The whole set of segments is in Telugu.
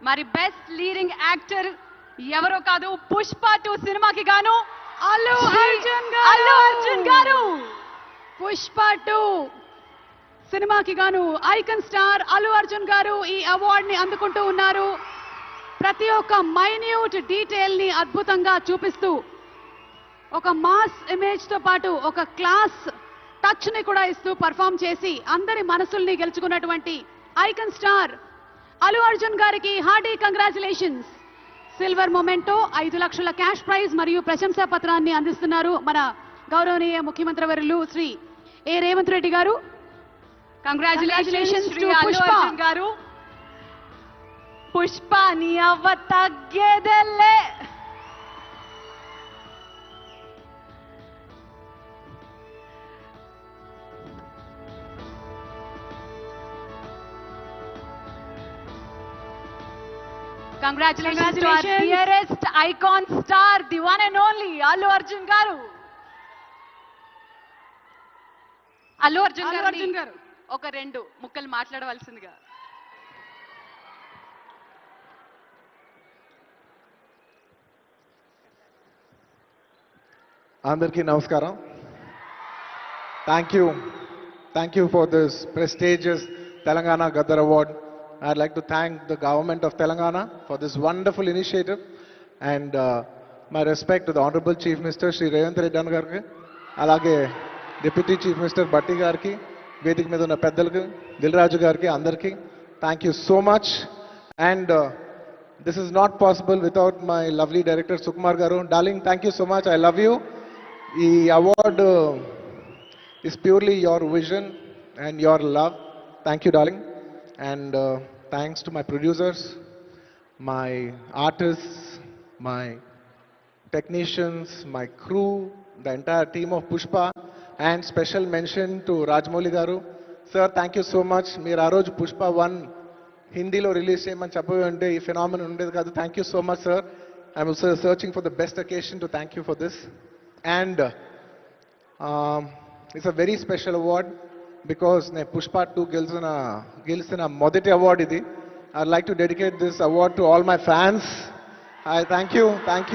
మరి బెస్ట్ లీడింగ్ యాక్టర్ ఎవరో కాదు, పుష్ప 2 సినిమాకి గాను అల్లు అర్జున్ గారు. పుష్ప 2 సినిమాకి గాను ఐకాన్ స్టార్ అల్లు అర్జున్ గారు ఈ అవార్డ్ ని అందుకుంటూ ఉన్నారు. ప్రతి ఒక్క మైన్యూట్ డీటెయిల్ ని అద్భుతంగా చూపిస్తూ ఒక మాస్ ఇమేజ్ తో పాటు ఒక క్లాస్ టచ్ ని కూడా ఇస్తూ పర్ఫామ్ చేసి అందరి మనసుల్ని గెలుచుకున్నటువంటి ఐకాన్ స్టార్ అల్లు అర్జున్ గారికి హార్డీ కంగ్రాచులేషన్స్. సిల్వర్ మొమెంటో 5 లక్షల క్యాష్ ప్రైజ్ మరియు ప్రశంసా పత్రాన్ని అందిస్తున్నారు మన గౌరవనీయ ముఖ్యమంత్రి వర్యులు శ్రీ ఏ రేవంత్ రెడ్డి గారు. కంగ్రాచులేషన్స్ టు అల్లు అర్జున్ గారు. పుష్ప నీ అవ్వ తగ్గేదెల్లే. Congratulations to our dearest icon star, the one and only Allu Arjun garu. Allu Arjun garu ఒక 2 ముక్కలు మాట్లాడవలసిందిగా. అందరికీ నమస్కారం. Thank you for this prestigious Telangana Gaddar Award. I'd like to thank the government of Telangana for this wonderful initiative, and my respect to the Honorable Chief Minister Shri Revanth Reddy Garki, alage Deputy Chief Minister Batti Garki, Vedik మీద ఉన్న పెద్దలకు, దిల్రాజు గారికి, అందరికీ thank you so much. And this is not possible without my lovely director Sukumar garu. Darling, thank you so much. I love you. ఈ award is purely your vision and your love. Thank you, darling. And thanks to my producers, my artists, my technicians, my crew, the entire team of Pushpa, and special mention to Rajamouli garu. Sir, thank you so much. Meer aa roju Pushpa 1 Hindi lo release cheyamani cheppavante ee phenomenon undedi kaadu. Thank you so much, sir. I'm also searching for the best occasion to thank you for this. And it's a very special award because ne Pushpa 2 గెలిచిన మొదటి అవార్డు ఇది. I'd like to dedicate this award to all my fans. I thank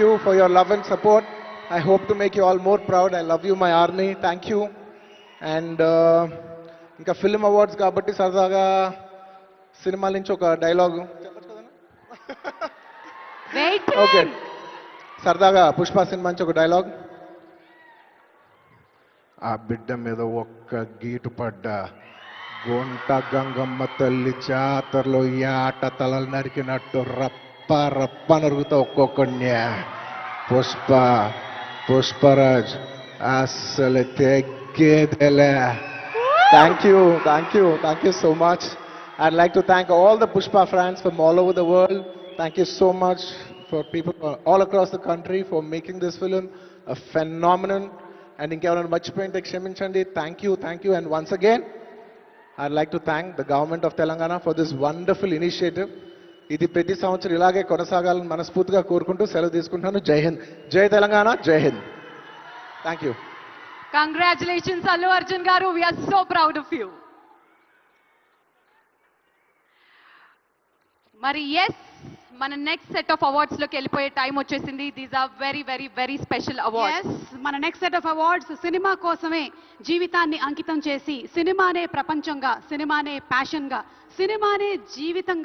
you for your love and support. I hope to make you all more proud. I love you, my army. Thank you. And ఇంకా ఫిల్మ్ అవార్డ్స్ కాబట్టి సరదాగా సినిమా నుంచి ఒక డైలాగ్ ఓకే, సరదాగా పుష్ప సినిమా నుంచి ఒక డైలాగ్. ఆ బిడ్డ మీద ఒక్క గీటు పడ్డ గొంట గంగమ్మ తల్లి జాతరలో ఈ ఆట తలలు నరికినట్టు రప్ప రప్ప నరుగుతా ఒక్కొక్కడిని. పుష్పరాజ్ అసలు తెగ్గేదేలే. Thank you so much. I'd like to thank all the Pushpa fans from all over the world. Thank you so much for people all across the country for making this film a phenomenon. And ఇంకెవరైనా మర్చిపోయింటే క్షమించండి. Thank you. And once again, I'd like to thank the government of Telangana for this wonderful initiative. ఇది ప్రతి సంవత్సరం ఇలాగే కొనసాగాలని మనస్ఫూర్తిగా కోరుకుంటూ సెలవు తీసుకుంటాను. జై హింద్, జై తెలంగాణ, జై Hind. Thank you. Congratulations Allu Arjun garu. We are so proud of you. మరి ఎస్, మన నెక్స్ట్ సెట్ ఆఫ్ అవార్డ్స్ లోకి వెళ్ళిపోయే టైం వచ్చేసింది. These are very very very special awards. మన next set of awards cinema కోసమే జీవితాన్ని అంకితం చేసి సినిమానే ప్రపంచంగా, సినిమానే ప్యాషన్ గా, సినిమానే జీవితంగా